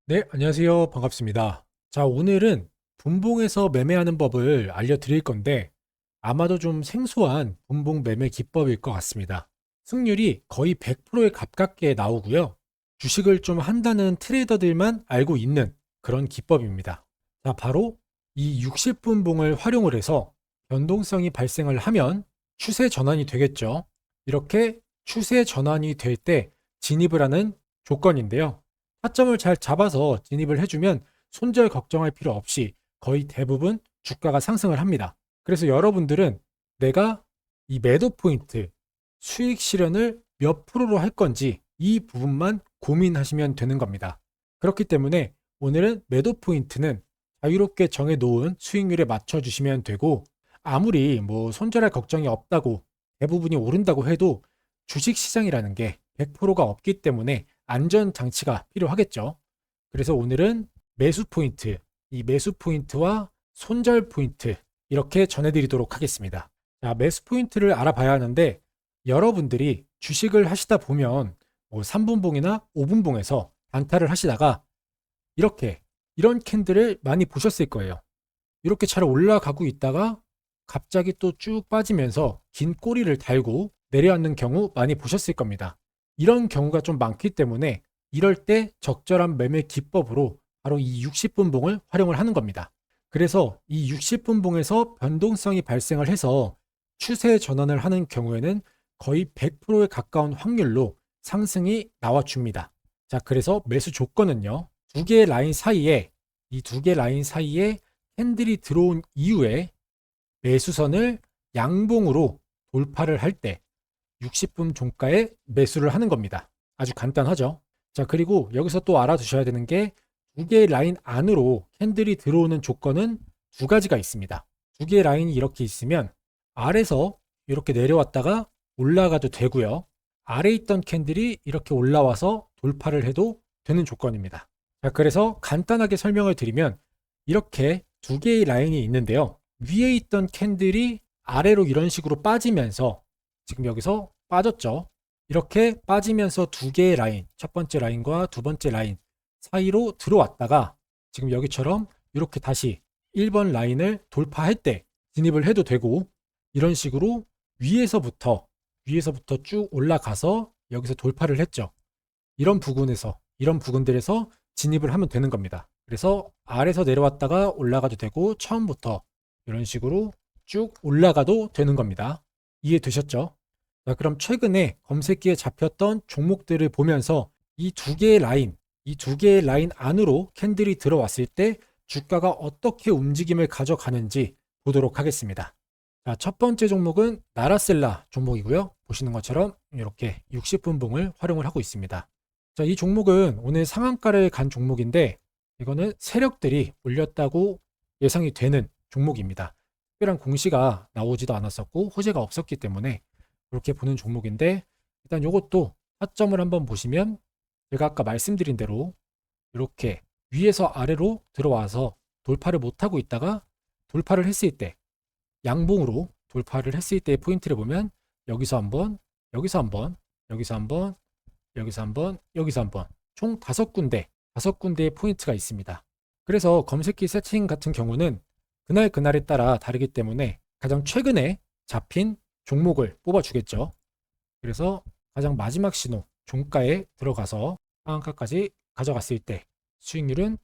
네, 안녕하세요. 반갑습니다. 자, 오늘은 분봉에서 매매하는 법을 알려드릴 건데 아마도 좀 생소한 분봉 매매 기법일 것 같습니다. 승률이 거의 100%에 가깝게 나오고요. 주식을 좀 한다는 트레이더들만 알고 있는 그런 기법입니다. 자, 바로 이 60분봉을 활용을 해서 변동성이 발생을 하면 추세 전환이 되겠죠. 이렇게 추세 전환이 될 때 진입을 하는 조건인데요. 타점을 잘 잡아서 진입을 해주면 손절 걱정할 필요 없이 거의 대부분 주가가 상승을 합니다. 그래서 여러분들은 내가 이 매도 포인트, 수익 실현을 몇 프로로 할 건지 이 부분만 고민하시면 되는 겁니다. 그렇기 때문에 오늘은 매도 포인트는 자유롭게 정해 놓은 수익률에 맞춰 주시면 되고, 아무리 뭐 손절할 걱정이 없다고 대부분이 오른다고 해도 주식 시장이라는 게 100%가 없기 때문에 안전 장치가 필요하겠죠. 그래서 오늘은 매수 포인트, 이 매수 포인트와 손절 포인트 이렇게 전해드리도록 하겠습니다. 자, 매수 포인트를 알아봐야 하는데 여러분들이 주식을 하시다 보면 뭐 3분봉이나 5분봉에서 단타를 하시다가 이렇게 이런 캔들을 많이 보셨을 거예요. 이렇게 잘 올라가고 있다가 갑자기 또 쭉 빠지면서 긴 꼬리를 달고 내려앉는 경우 많이 보셨을 겁니다. 이런 경우가 좀 많기 때문에 이럴 때 적절한 매매 기법으로 바로 이 60분봉을 활용을 하는 겁니다. 그래서 이 60분봉에서 변동성이 발생을 해서 추세 전환을 하는 경우에는 거의 100%에 가까운 확률로 상승이 나와줍니다. 자, 그래서 매수 조건은요. 두 개의 라인 사이에 이 두 개 라인 사이에 캔들이 들어온 이후에 매수선을 양봉으로 돌파를 할 때 60분 종가에 매수를 하는 겁니다. 아주 간단하죠. 자, 그리고 여기서 또 알아두셔야 되는 게 두 개의 라인 안으로 캔들이 들어오는 조건은 두 가지가 있습니다. 두 개의 라인이 이렇게 있으면 아래서 이렇게 내려왔다가 올라가도 되고요. 아래 있던 캔들이 이렇게 올라와서 돌파를 해도 되는 조건입니다. 자, 그래서 간단하게 설명을 드리면 이렇게 두 개의 라인이 있는데요. 위에 있던 캔들이 아래로 이런 식으로 빠지면서 지금 여기서 빠졌죠. 이렇게 빠지면서 두 개의 라인, 첫 번째 라인과 두 번째 라인 사이로 들어왔다가 지금 여기처럼 이렇게 다시 1번 라인을 돌파할 때 진입을 해도 되고, 이런 식으로 위에서부터 쭉 올라가서 여기서 돌파를 했죠. 이런 부분들에서 진입을 하면 되는 겁니다. 그래서 아래서 내려왔다가 올라가도 되고 처음부터 이런 식으로 쭉 올라가도 되는 겁니다. 이해되셨죠? 자, 그럼 최근에 검색기에 잡혔던 종목들을 보면서 이 두 개의 라인 안으로 캔들이 들어왔을 때 주가가 어떻게 움직임을 가져가는지 보도록 하겠습니다. 자, 첫 번째 종목은 나라셀라 종목이고요. 보시는 것처럼 이렇게 60분봉을 활용을 하고 있습니다. 자, 이 종목은 오늘 상한가를 간 종목인데 이거는 세력들이 올렸다고 예상이 되는 종목입니다. 특별한 공시가 나오지도 않았었고 호재가 없었기 때문에 그렇게 보는 종목인데, 일단 이것도 타점을 한번 보시면 제가 아까 말씀드린 대로 이렇게 위에서 아래로 들어와서 돌파를 못하고 있다가 돌파를 했을 때, 양봉으로 돌파를 했을 때의 포인트를 보면 여기서 한번, 여기서 한번, 여기서 한번, 여기서 한번, 여기서 한번, 총 5군데의 포인트가 있습니다. 그래서 검색기 세팅 같은 경우는 그날에 따라 다르기 때문에 가장 최근에 잡힌 종목을 뽑아주겠죠. 그래서 가장 마지막 신호 종가에 들어가서 상한가까지 가져갔을 때 수익률은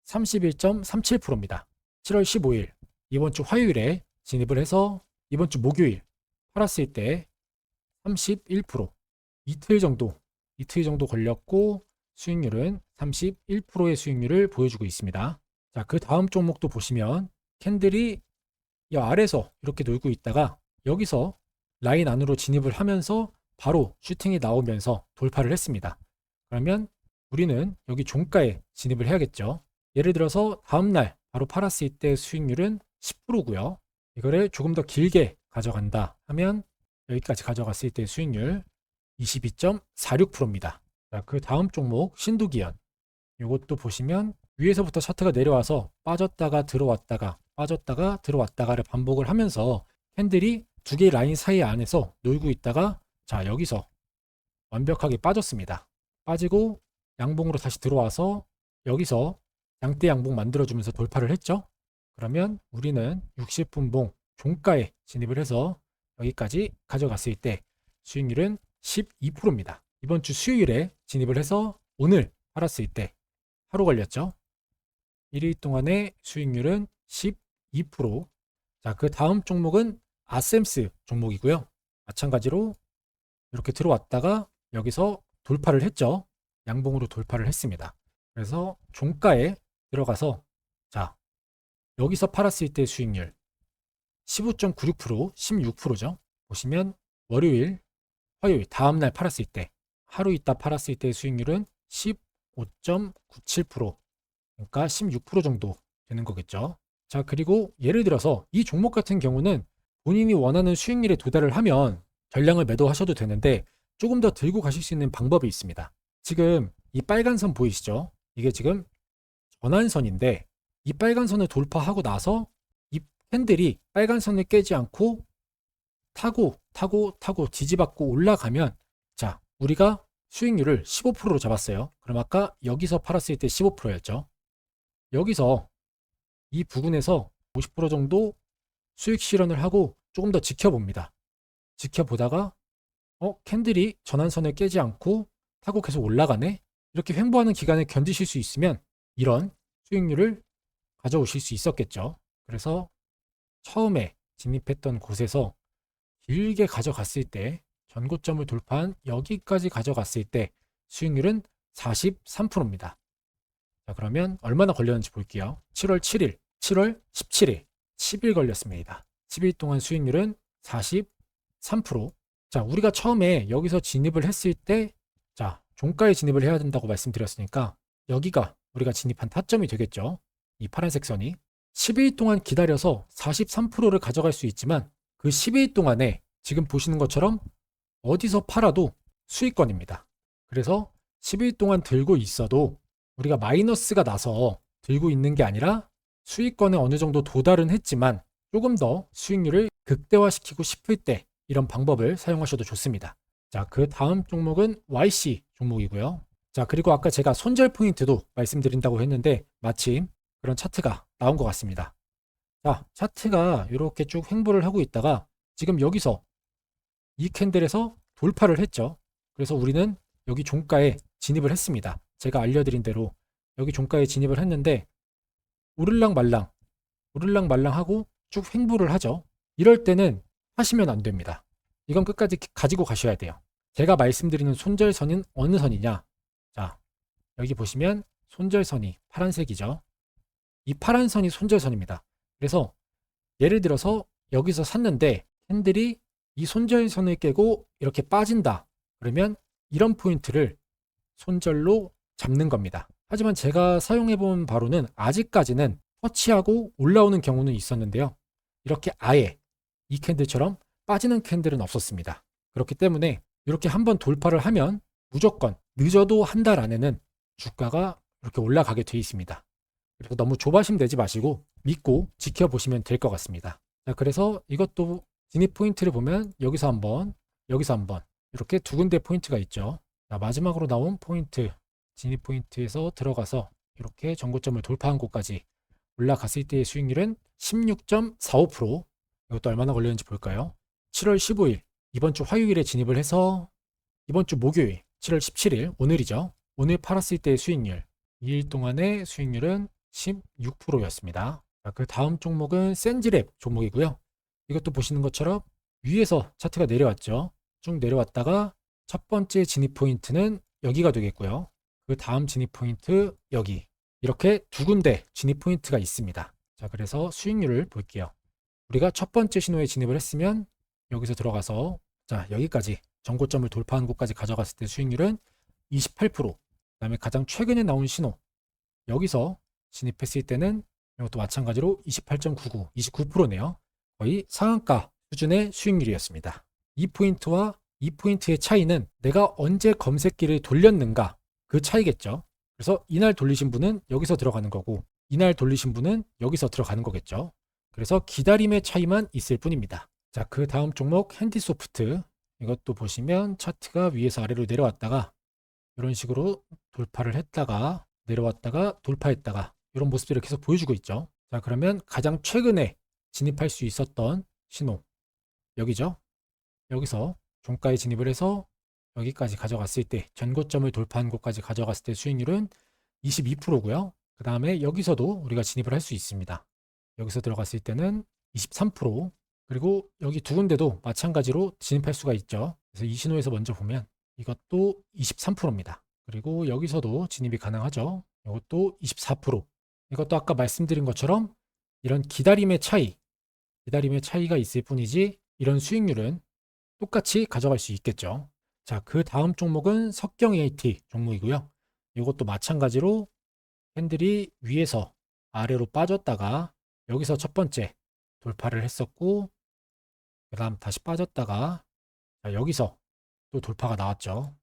31.37%입니다. 7월 15일 이번 주 화요일에 진입을 해서 이번 주 목요일 팔았을 때 31%, 이틀 정도 걸렸고 수익률은 31%의 수익률을 보여주고 있습니다. 자, 그 다음 종목도 보시면 캔들이 이 아래서 이렇게 놀고 있다가 여기서 라인 안으로 진입을 하면서 바로 슈팅이 나오면서 돌파를 했습니다. 그러면 우리는 여기 종가에 진입을 해야겠죠. 예를 들어서 다음날 바로 팔았을 때 수익률은 10%고요. 이거를 조금 더 길게 가져간다 하면 여기까지 가져갔을 때 수익률 22.46%입니다. 자, 그 다음 종목 신도기현. 이것도 보시면 위에서부터 차트가 내려와서 빠졌다가 들어왔다가 빠졌다가 들어왔다가를 반복을 하면서 캔들이 두 개의 라인 사이 안에서 놀고 있다가 자, 여기서 완벽하게 빠졌습니다. 빠지고 양봉으로 다시 들어와서 여기서 양대 양봉 만들어주면서 돌파를 했죠. 그러면 우리는 60분봉 종가에 진입을 해서 여기까지 가져갔을 때 수익률은 12%입니다. 이번 주 수요일에 진입을 해서 오늘 팔았을 때 하루 걸렸죠. 1일 동안의 수익률은 12%. 자, 그 다음 종목은 아셈스 종목이고요. 마찬가지로 이렇게 들어왔다가 여기서 돌파를 했죠. 양봉으로 돌파를 했습니다. 그래서 종가에 들어가서 자, 여기서 팔았을 때 수익률 15.96%, 16%죠. 보시면 월요일, 화요일 다음날 팔았을 때 하루 있다 팔았을 때 수익률은 15.97%, 그러니까 16% 정도 되는 거겠죠. 자, 그리고 예를 들어서 이 종목 같은 경우는 본인이 원하는 수익률에 도달을 하면 전량을 매도하셔도 되는데 조금 더 들고 가실 수 있는 방법이 있습니다. 지금 이 빨간 선 보이시죠? 이게 지금 전환선인데 이 빨간 선을 돌파하고 나서 이 캔들이 빨간 선을 깨지 않고 타고 뒤집어갖고 올라가면, 자, 우리가 수익률을 15%로 잡았어요. 그럼 아까 여기서 팔았을 때 15%였죠. 여기서 이 부근에서 50% 정도 수익 실현을 하고 조금 더 지켜봅니다. 지켜보다가 캔들이 전환선을 깨지 않고 타고 계속 올라가네? 이렇게 횡보하는 기간을 견디실 수 있으면 이런 수익률을 가져오실 수 있었겠죠. 그래서 처음에 진입했던 곳에서 길게 가져갔을 때, 전고점을 돌파한 여기까지 가져갔을 때 수익률은 43%입니다. 자, 그러면 얼마나 걸렸는지 볼게요. 7월 7일, 7월 17일, 10일 걸렸습니다. 10일 동안 수익률은 43%. 자, 우리가 처음에 여기서 진입을 했을 때, 자, 종가에 진입을 해야 된다고 말씀드렸으니까 여기가 우리가 진입한 타점이 되겠죠. 이 파란색 선이 10일 동안 기다려서 43%를 가져갈 수 있지만 그 10일 동안에 지금 보시는 것처럼 어디서 팔아도 수익권입니다. 그래서 10일 동안 들고 있어도 우리가 마이너스가 나서 들고 있는 게 아니라 수익권에 어느 정도 도달은 했지만 조금 더 수익률을 극대화시키고 싶을 때 이런 방법을 사용하셔도 좋습니다. 자, 그 다음 종목은 YC 종목이고요. 자, 그리고 아까 제가 손절 포인트도 말씀드린다고 했는데 마침 그런 차트가 나온 것 같습니다. 자, 차트가 이렇게 쭉 횡보를 하고 있다가 지금 여기서 이 캔들에서 돌파를 했죠. 그래서 우리는 여기 종가에 진입을 했습니다. 제가 알려드린 대로 여기 종가에 진입을 했는데 오를락말랑 하고 쭉 횡보를 하죠. 이럴 때는 하시면 안 됩니다. 이건 끝까지 가지고 가셔야 돼요. 제가 말씀드리는 손절선은 어느 선이냐? 자, 여기 보시면 손절선이 파란색이죠. 이 파란 선이 손절선입니다. 그래서 예를 들어서 여기서 샀는데 캔들이 이 손절선을 깨고 이렇게 빠진다. 그러면 이런 포인트를 손절로 잡는 겁니다. 하지만 제가 사용해 본 바로는 아직까지는 터치하고 올라오는 경우는 있었는데요. 이렇게 아예 이 캔들처럼 빠지는 캔들은 없었습니다. 그렇기 때문에 이렇게 한번 돌파를 하면 무조건 늦어도 한 달 안에는 주가가 이렇게 올라가게 되어 있습니다. 그래서 너무 조바심 내지 마시고 믿고 지켜보시면 될 것 같습니다. 자, 그래서 이것도 진입 포인트를 보면 여기서 한번, 여기서 한번 이렇게 두 군데 포인트가 있죠. 자, 마지막으로 나온 포인트, 진입 포인트에서 들어가서 이렇게 전고점을 돌파한 곳까지 올라갔을 때의 수익률은 16.45%. 이것도 얼마나 걸렸는지 볼까요? 7월 15일, 이번 주 화요일에 진입을 해서 이번 주 목요일, 7월 17일, 오늘이죠. 오늘 팔았을 때의 수익률, 2일 동안의 수익률은 16%였습니다. 그 다음 종목은 센즈랩 종목이고요. 이것도 보시는 것처럼 위에서 차트가 내려왔죠. 쭉 내려왔다가 첫 번째 진입 포인트는 여기가 되겠고요. 그 다음 진입 포인트 여기. 이렇게 두 군데 진입 포인트가 있습니다. 자, 그래서 수익률을 볼게요. 우리가 첫 번째 신호에 진입을 했으면 여기서 들어가서 자, 여기까지 전고점을 돌파한 곳까지 가져갔을 때 수익률은 28%. 그다음에 가장 최근에 나온 신호 여기서 진입했을 때는 이것도 마찬가지로 28.99, 29%네요. 거의 상한가 수준의 수익률이었습니다. 이 포인트와 이 포인트의 차이는 내가 언제 검색기를 돌렸는가 그 차이겠죠. 그래서 이날 돌리신 분은 여기서 들어가는 거고 이날 돌리신 분은 여기서 들어가는 거겠죠. 그래서 기다림의 차이만 있을 뿐입니다. 자, 그 다음 종목 핸디소프트. 이것도 보시면 차트가 위에서 아래로 내려왔다가 이런 식으로 돌파를 했다가 내려왔다가 돌파했다가 이런 모습들을 계속 보여주고 있죠. 자, 그러면 가장 최근에 진입할 수 있었던 신호 여기죠. 여기서 종가에 진입을 해서 여기까지 가져갔을 때 전고점을 돌파한 곳까지 가져갔을 때 수익률은 22%고요. 그 다음에 여기서도 우리가 진입을 할 수 있습니다. 여기서 들어갔을 때는 23%, 그리고 여기 두 군데도 마찬가지로 진입할 수가 있죠. 그래서 이 신호에서 먼저 보면 이것도 23%입니다. 그리고 여기서도 진입이 가능하죠. 이것도 24%. 이것도 아까 말씀드린 것처럼 이런 기다림의 차이가 있을 뿐이지 이런 수익률은 똑같이 가져갈 수 있겠죠. 자, 그 다음 종목은 석경 AT 종목이고요. 이것도 마찬가지로 캔들이 위에서 아래로 빠졌다가 여기서 첫 번째 돌파를 했었고, 그 다음 다시 빠졌다가 여기서 또 돌파가 나왔죠.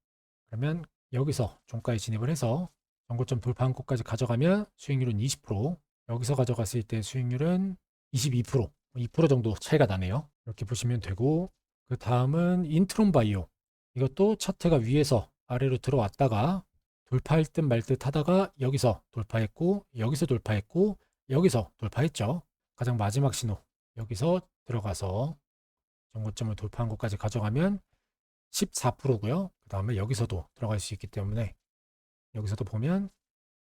그러면 여기서 종가에 진입을 해서 전고점 돌파한 곳까지 가져가면 수익률은 20%, 여기서 가져갔을 때 수익률은 22%, 2% 정도 차이가 나네요. 이렇게 보시면 되고, 그 다음은 인트론 바이오. 이것도 차트가 위에서 아래로 들어왔다가 돌파할 듯 말 듯 하다가 여기서 돌파했고, 여기서 돌파했고, 여기서 돌파했죠. 가장 마지막 신호 여기서 들어가서 전고점을 돌파한 곳까지 가져가면 14%고요. 그 다음에 여기서도 들어갈 수 있기 때문에 여기서도 보면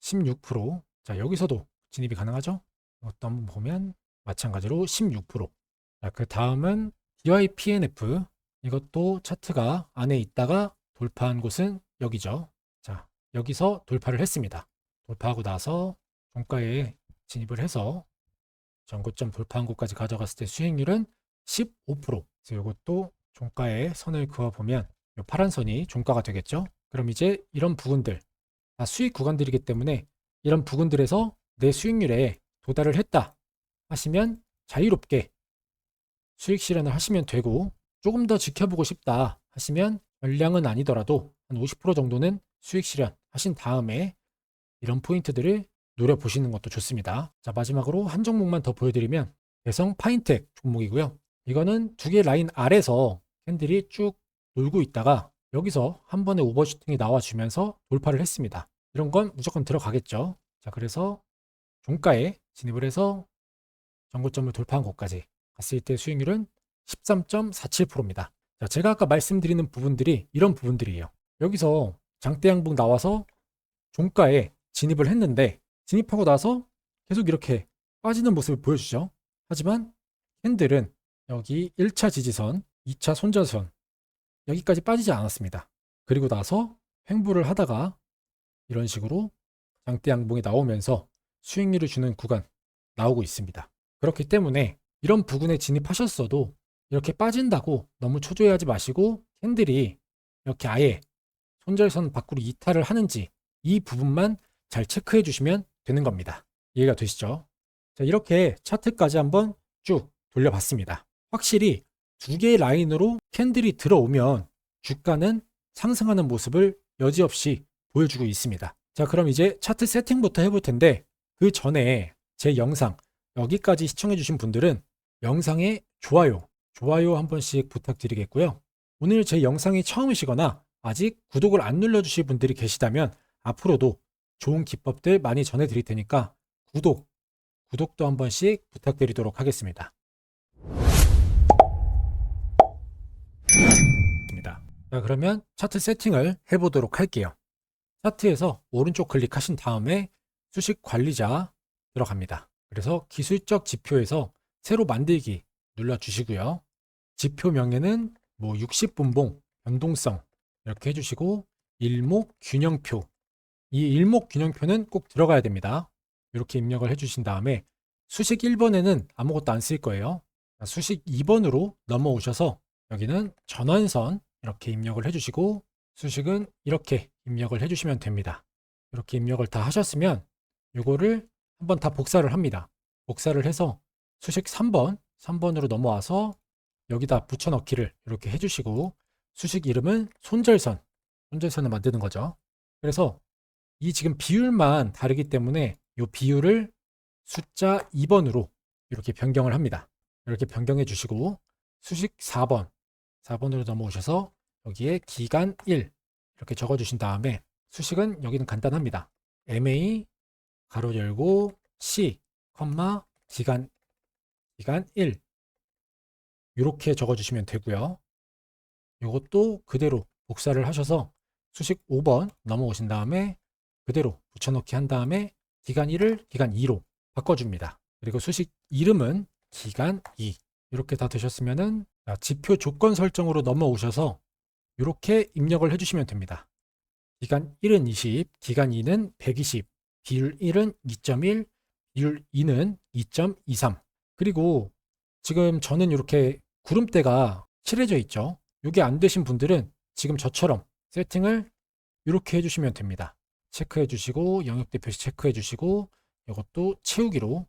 16%. 자, 여기서도 진입이 가능하죠. 이것도 한번 보면 마찬가지로 16%. 자, 그 다음은 DYPNF. 이것도 차트가 안에 있다가 돌파한 곳은 여기죠. 자, 여기서 돌파를 했습니다. 돌파하고 나서 종가에 진입을 해서 전고점 돌파한 곳까지 가져갔을 때 수익률은 15%. 그래서 이것도 종가에 선을 그어보면 이 파란 선이 종가가 되겠죠. 그럼 이제 이런 부분들 다 수익 구간들이기 때문에 이런 부분들에서 내 수익률에 도달을 했다 하시면 자유롭게 수익 실현을 하시면 되고, 조금 더 지켜보고 싶다 하시면 전량은 아니더라도 한 50% 정도는 수익 실현 하신 다음에 이런 포인트들을 노려보시는 것도 좋습니다. 자, 마지막으로 한 종목만 더 보여드리면 대성 파인텍 종목이고요. 이거는 두 개 라인 아래서 캔들이 쭉 놀고 있다가 여기서 한 번에 오버슈팅이 나와주면서 돌파를 했습니다. 이런 건 무조건 들어가겠죠. 자, 그래서 종가에 진입을 해서 전고점을 돌파한 곳까지 갔을 때 수익률은 13.47%입니다. 자, 제가 아까 말씀드리는 부분들이 이런 부분들이에요. 여기서 장대 양봉 나와서 종가에 진입을 했는데 진입하고 나서 계속 이렇게 빠지는 모습을 보여주죠. 하지만 캔들은 여기 1차 지지선, 2차 손절선 여기까지 빠지지 않았습니다. 그리고 나서 횡보를 하다가 이런 식으로 장대 양봉이 나오면서 수익률을 주는 구간 나오고 있습니다. 그렇기 때문에 이런 부근에 진입하셨어도 이렇게 빠진다고 너무 초조해하지 마시고 캔들이 이렇게 아예 손절선 밖으로 이탈을 하는지 이 부분만 잘 체크해 주시면 되는 겁니다. 이해가 되시죠? 자, 이렇게 차트까지 한번 쭉 돌려봤습니다. 확실히 두 개의 라인으로 캔들이 들어오면 주가는 상승하는 모습을 여지없이 보여주고 있습니다. 자, 그럼 이제 차트 세팅부터 해볼 텐데 그 전에 제 영상 여기까지 시청해 주신 분들은 영상에 좋아요 한 번씩 부탁드리겠고요. 오늘 제 영상이 처음이시거나 아직 구독을 안 눌러주실 분들이 계시다면 앞으로도 좋은 기법들 많이 전해드릴 테니까 구독도 한 번씩 부탁드리도록 하겠습니다. 자, 그러면 차트 세팅을 해보도록 할게요. 차트에서 오른쪽 클릭하신 다음에 수식 관리자 들어갑니다. 그래서 기술적 지표에서 새로 만들기 눌러주시고요. 지표명에는 뭐 60분봉, 변동성 이렇게 해주시고 일목균형표, 이 일목균형표는 꼭 들어가야 됩니다. 이렇게 입력을 해주신 다음에 수식 1번에는 아무것도 안 쓸 거예요. 수식 2번으로 넘어오셔서 여기는 전환선 이렇게 입력을 해주시고 수식은 이렇게 입력을 해주시면 됩니다. 이렇게 입력을 다 하셨으면 이거를 한번 다 복사를 합니다. 복사를 해서 수식 3번으로 넘어와서 여기다 붙여넣기를 이렇게 해주시고 수식 이름은 손절선을 만드는 거죠. 그래서 이 지금 비율만 다르기 때문에 이 비율을 숫자 2번으로 이렇게 변경을 합니다. 이렇게 변경해 주시고 수식 4번으로 넘어오셔서 여기에 기간 1 이렇게 적어주신 다음에 수식은 여기는 간단합니다. MA 가로 열고 C, 기간 1 이렇게 적어주시면 되고요. 이것도 그대로 복사를 하셔서 수식 5번 넘어오신 다음에 그대로 붙여넣기 한 다음에 기간 1을 기간 2로 바꿔줍니다. 그리고 수식 이름은 기간 2 이렇게 다 되셨으면은 지표 조건 설정으로 넘어오셔서 이렇게 입력을 해주시면 됩니다. 기간 1은 20, 기간 2는 120, 비율 1은 2.1, 비율 2는 2.23. 그리고 지금 저는 이렇게 구름대가 칠해져 있죠. 이게 안 되신 분들은 지금 저처럼 세팅을 이렇게 해주시면 됩니다. 체크해 주시고 영역대 표시 체크해 주시고 이것도 채우기로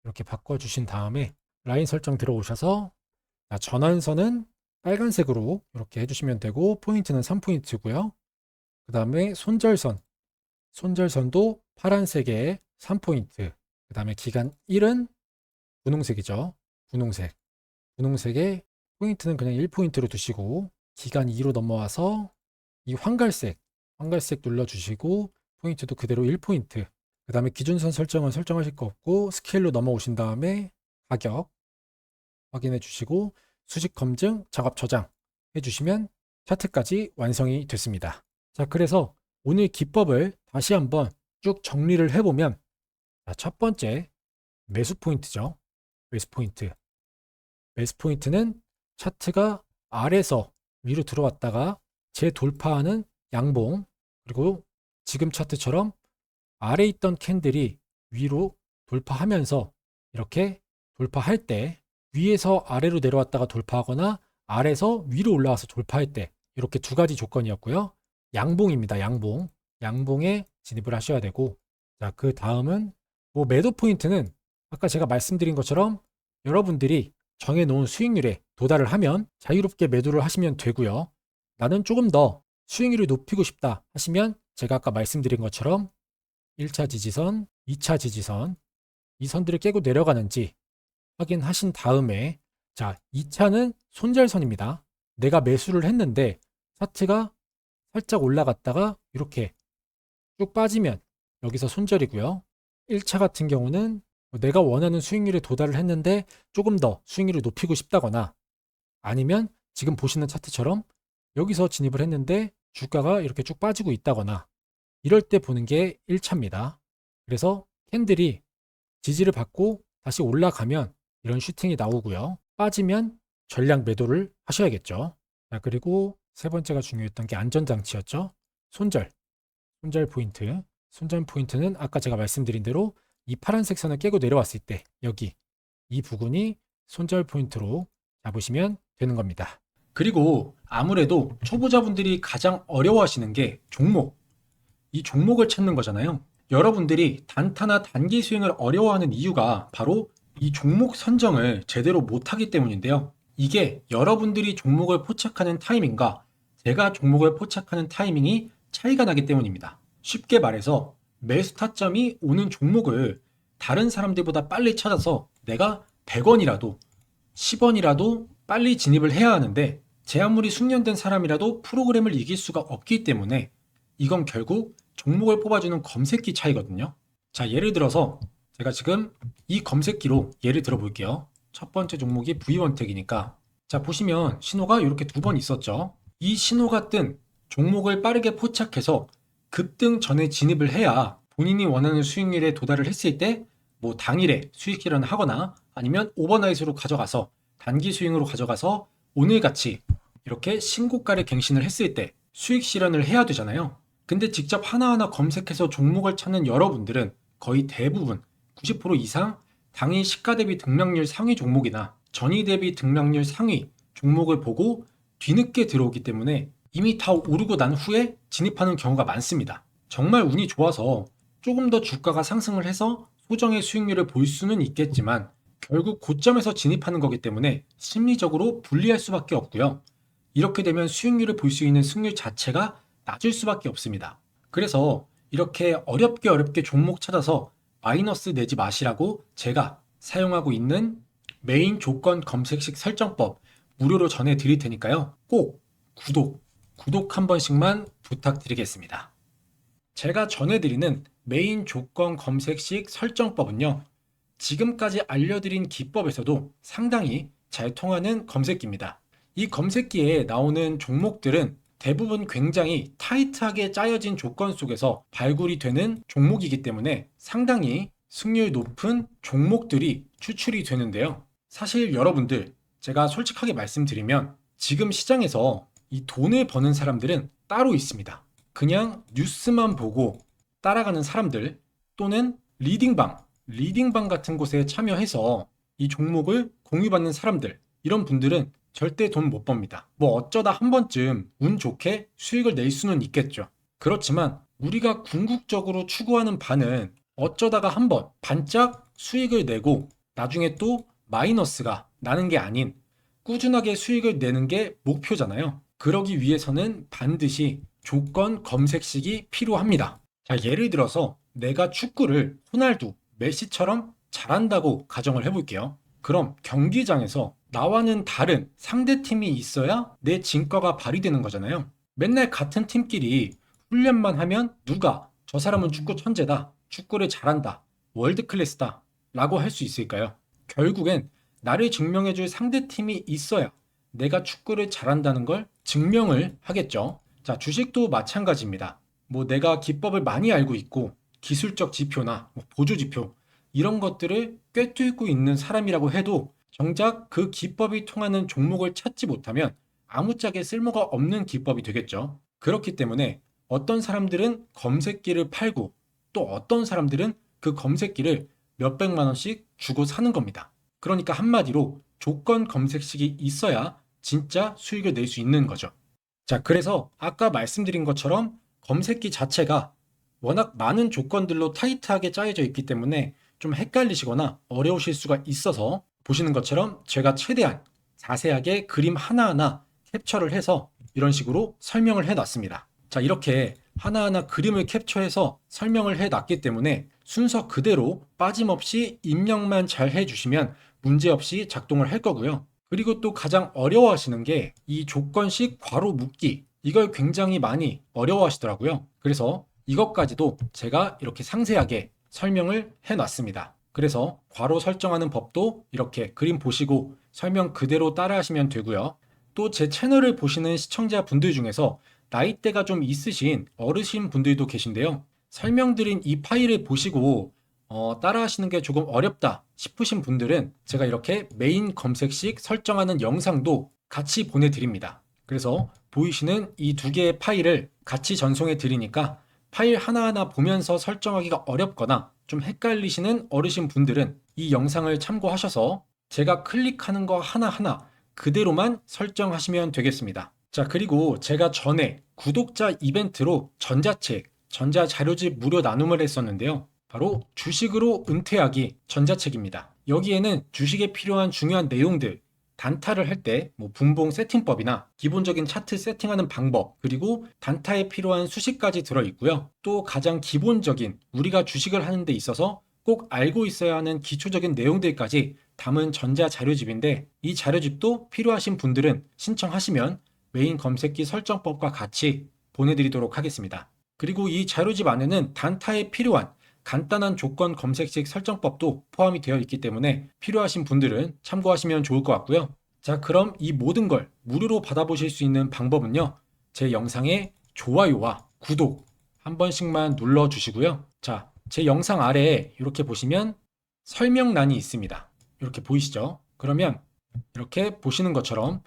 이렇게 바꿔주신 다음에 라인 설정 들어오셔서 전환선은 빨간색으로 이렇게 해주시면 되고 포인트는 3포인트고요. 그 다음에 손절선도 파란색에 3포인트. 그 다음에 기간 1은 분홍색이죠. 분홍색에 포인트는 그냥 1포인트로 두시고 기간 2로 넘어와서 이 황갈색 눌러주시고 포인트도 그대로 1포인트. 그 다음에 기준선 설정은 설정하실 거 없고 스케일로 넘어오신 다음에 가격 확인해 주시고 수직 검증, 작업 저장 해주시면 차트까지 완성이 됐습니다. 자, 그래서 오늘 기법을 다시 한번 쭉 정리를 해보면 첫 번째 매수 포인트죠. 매수 포인트는 차트가 아래에서 위로 들어왔다가 재돌파하는 양봉, 그리고 지금 차트처럼 아래에 있던 캔들이 위로 돌파하면서 이렇게 돌파할 때 위에서 아래로 내려왔다가 돌파하거나 아래에서 위로 올라와서 돌파할 때 이렇게 두 가지 조건이었고요. 양봉입니다. 양봉에 진입을 하셔야 되고, 자, 그 다음은 매도 포인트는 아까 제가 말씀드린 것처럼 여러분들이 정해놓은 수익률에 도달을 하면 자유롭게 매도를 하시면 되고요. 나는 조금 더 수익률을 높이고 싶다 하시면 제가 아까 말씀드린 것처럼 1차 지지선, 2차 지지선 이 선들을 깨고 내려가는지 확인하신 다음에, 자, 2차는 손절선입니다. 내가 매수를 했는데 차트가 살짝 올라갔다가 이렇게 쭉 빠지면 여기서 손절이고요. 1차 같은 경우는 내가 원하는 수익률에 도달을 했는데 조금 더 수익률을 높이고 싶다거나 아니면 지금 보시는 차트처럼 여기서 진입을 했는데 주가가 이렇게 쭉 빠지고 있다거나 이럴 때 보는 게 1차입니다. 그래서 캔들이 지지를 받고 다시 올라가면 이런 슈팅이 나오고요. 빠지면 전량 매도를 하셔야겠죠. 자, 그리고 세 번째가 중요했던 게 안전장치였죠. 손절 포인트. 손절 포인트는 아까 제가 말씀드린 대로 이 파란색 선을 깨고 내려왔을 때 여기 이 부분이 손절 포인트로 잡으시면 되는 겁니다. 그리고 아무래도 초보자분들이 가장 어려워하시는 게 이 종목을 찾는 거잖아요. 여러분들이 단타나 단기 수익을 어려워하는 이유가 바로 이 종목 선정을 제대로 못하기 때문인데요. 이게 여러분들이 종목을 포착하는 타이밍과 제가 종목을 포착하는 타이밍이 차이가 나기 때문입니다. 쉽게 말해서 매수 타점이 오는 종목을 다른 사람들보다 빨리 찾아서 내가 100원이라도 10원이라도 빨리 진입을 해야 하는데 제 아무리 숙련된 사람이라도 프로그램을 이길 수가 없기 때문에 이건 결국 종목을 뽑아주는 검색기 차이거든요. 자, 예를 들어서 제가 지금 이 검색기로 예를 들어 볼게요. 첫 번째 종목이 V1텍이니까 자, 보시면 신호가 이렇게 두 번 있었죠. 이 신호가 뜬 종목을 빠르게 포착해서 급등 전에 진입을 해야 본인이 원하는 수익률에 도달을 했을 때 당일에 수익 실현을 하거나 아니면 오버나잇으로 가져가서 단기 스윙으로 가져가서 오늘같이 이렇게 신고가를 갱신을 했을 때 수익 실현을 해야 되잖아요. 근데 직접 하나하나 검색해서 종목을 찾는 여러분들은 거의 대부분 90% 이상 당일 시가 대비 등락률 상위 종목이나 전이 대비 등락률 상위 종목을 보고 뒤늦게 들어오기 때문에 이미 다 오르고 난 후에 진입하는 경우가 많습니다. 정말 운이 좋아서 조금 더 주가가 상승을 해서 소정의 수익률을 볼 수는 있겠지만 결국 고점에서 진입하는 거기 때문에 심리적으로 불리할 수밖에 없고요. 이렇게 되면 수익률을 볼 수 있는 승률 자체가 낮을 수밖에 없습니다. 그래서 이렇게 어렵게 종목 찾아서 마이너스 내지 마시라고 제가 사용하고 있는 메인 조건 검색식 설정법 무료로 전해드릴 테니까요. 꼭 구독 한 번씩만 부탁드리겠습니다. 제가 전해드리는 메인 조건 검색식 설정법은요, 지금까지 알려드린 기법에서도 상당히 잘 통하는 검색기입니다. 이 검색기에 나오는 종목들은 대부분 굉장히 타이트하게 짜여진 조건 속에서 발굴이 되는 종목이기 때문에 상당히 승률 높은 종목들이 추출이 되는데요. 사실 여러분들, 제가 솔직하게 말씀드리면 지금 시장에서 이 돈을 버는 사람들은 따로 있습니다. 그냥 뉴스만 보고 따라가는 사람들 또는 리딩방 같은 곳에 참여해서 이 종목을 공유받는 사람들, 이런 분들은 절대 돈 못 법니다. 뭐 어쩌다 한 번쯤 운 좋게 수익을 낼 수는 있겠죠. 그렇지만 우리가 궁극적으로 추구하는 바는 어쩌다가 한 번 반짝 수익을 내고 나중에 또 마이너스가 나는 게 아닌 꾸준하게 수익을 내는 게 목표잖아요. 그러기 위해서는 반드시 조건 검색식이 필요합니다. 자, 예를 들어서 내가 축구를 호날두, 메시처럼 잘한다고 가정을 해볼게요. 그럼 경기장에서 나와는 다른 상대팀이 있어야 내 진가가 발휘되는 거잖아요. 맨날 같은 팀끼리 훈련만 하면 누가 저 사람은 축구 천재다, 축구를 잘한다, 월드 클래스다 라고 할 수 있을까요? 결국엔 나를 증명해줄 상대팀이 있어야 내가 축구를 잘한다는 걸 증명을 하겠죠. 자, 주식도 마찬가지입니다. 뭐 내가 기법을 많이 알고 있고 기술적 지표나 보조 지표 이런 것들을 꿰뚫고 있는 사람이라고 해도 정작 그 기법이 통하는 종목을 찾지 못하면 아무짝에 쓸모가 없는 기법이 되겠죠. 그렇기 때문에 어떤 사람들은 검색기를 팔고 또 어떤 사람들은 그 검색기를 몇백만 원씩 주고 사는 겁니다. 그러니까 한마디로 조건 검색식이 있어야 진짜 수익을 낼 수 있는 거죠. 자, 그래서 아까 말씀드린 것처럼 검색기 자체가 워낙 많은 조건들로 타이트하게 짜여져 있기 때문에 좀 헷갈리시거나 어려우실 수가 있어서 보시는 것처럼 제가 최대한 자세하게 그림 하나하나 캡처를 해서 이런 식으로 설명을 해 놨습니다. 자, 이렇게 하나하나 그림을 캡처해서 설명을 해 놨기 때문에 순서 그대로 빠짐없이 입력만 잘 해주시면 문제없이 작동을 할 거고요. 그리고 또 가장 어려워하시는 게 이 조건식 괄호 묶기, 이걸 굉장히 많이 어려워하시더라고요. 그래서 이것까지도 제가 이렇게 상세하게 설명을 해놨습니다. 그래서 괄호 설정하는 법도 이렇게 그림 보시고 설명 그대로 따라하시면 되고요. 또 제 채널을 보시는 시청자분들 중에서 나이대가 좀 있으신 어르신 분들도 계신데요. 설명드린 이 파일을 보시고 따라하시는 게 조금 어렵다 싶으신 분들은 제가 이렇게 메인 검색식 설정하는 영상도 같이 보내드립니다. 그래서 보이시는 이 두 개의 파일을 같이 전송해 드리니까 파일 하나하나 보면서 설정하기가 어렵거나 좀 헷갈리시는 어르신 분들은 이 영상을 참고하셔서 제가 클릭하는 거 하나하나 그대로만 설정하시면 되겠습니다. 자, 그리고 제가 전에 구독자 이벤트로 전자책, 전자자료집 무료 나눔을 했었는데요. 바로 주식으로 은퇴하기 전자책입니다. 여기에는 주식에 필요한 중요한 내용들, 단타를 할 때 분봉 세팅법이나 기본적인 차트 세팅하는 방법, 그리고 단타에 필요한 수식까지 들어있고요. 또 가장 기본적인 우리가 주식을 하는 데 있어서 꼭 알고 있어야 하는 기초적인 내용들까지 담은 전자자료집인데 이 자료집도 필요하신 분들은 신청하시면 메인 검색기 설정법과 같이 보내드리도록 하겠습니다. 그리고 이 자료집 안에는 단타에 필요한 간단한 조건 검색식 설정법도 포함이 되어 있기 때문에 필요하신 분들은 참고하시면 좋을 것 같고요. 자, 그럼 이 모든 걸 무료로 받아보실 수 있는 방법은요. 제 영상의 좋아요와 구독 한 번씩만 눌러주시고요. 자, 제 영상 아래에 이렇게 보시면 설명란이 있습니다. 이렇게 보이시죠? 그러면 이렇게 보시는 것처럼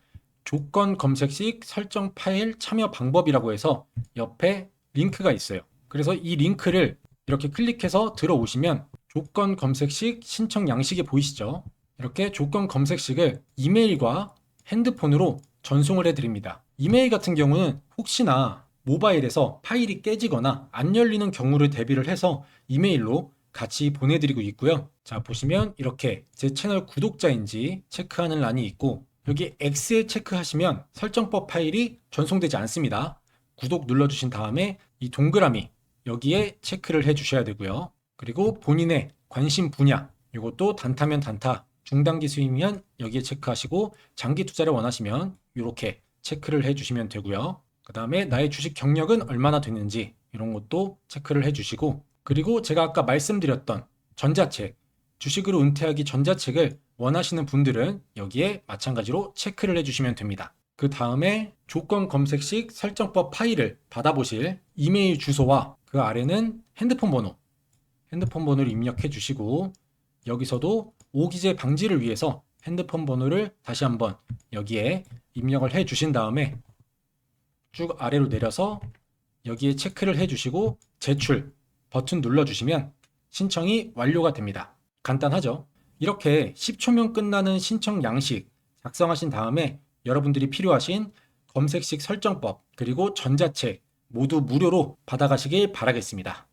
조건 검색식 설정 파일 참여 방법이라고 해서 옆에 링크가 있어요. 그래서 이 링크를 이렇게 클릭해서 들어오시면 조건 검색식 신청 양식이 보이시죠? 이렇게 조건 검색식을 이메일과 핸드폰으로 전송을 해드립니다. 이메일 같은 경우는 혹시나 모바일에서 파일이 깨지거나 안 열리는 경우를 대비를 해서 이메일로 같이 보내드리고 있고요. 자, 보시면 이렇게 제 채널 구독자인지 체크하는 란이 있고 여기 X에 체크하시면 설정법 파일이 전송되지 않습니다. 구독 눌러주신 다음에 이 동그라미 여기에 체크를 해 주셔야 되고요. 그리고 본인의 관심 분야, 이것도 단타면 단타, 중단기 수익이면 여기에 체크하시고 장기 투자를 원하시면 이렇게 체크를 해 주시면 되고요. 그 다음에 나의 주식 경력은 얼마나 됐는지 이런 것도 체크를 해주시고, 그리고 제가 아까 말씀드렸던 전자책, 주식으로 은퇴하기 전자책을 원하시는 분들은 여기에 마찬가지로 체크를 해주시면 됩니다. 그 다음에 조건 검색식 설정법 파일을 받아보실 이메일 주소와 그 아래는 핸드폰 번호를 입력해 주시고, 여기서도 오기재 방지를 위해서 핸드폰 번호를 다시 한번 여기에 입력을 해 주신 다음에 쭉 아래로 내려서 여기에 체크를 해 주시고 제출 버튼 눌러 주시면 신청이 완료가 됩니다. 간단하죠? 이렇게 10초면 끝나는 신청 양식 작성하신 다음에 여러분들이 필요하신 검색식 설정법 그리고 전자책 모두 무료로 받아가시길 바라겠습니다.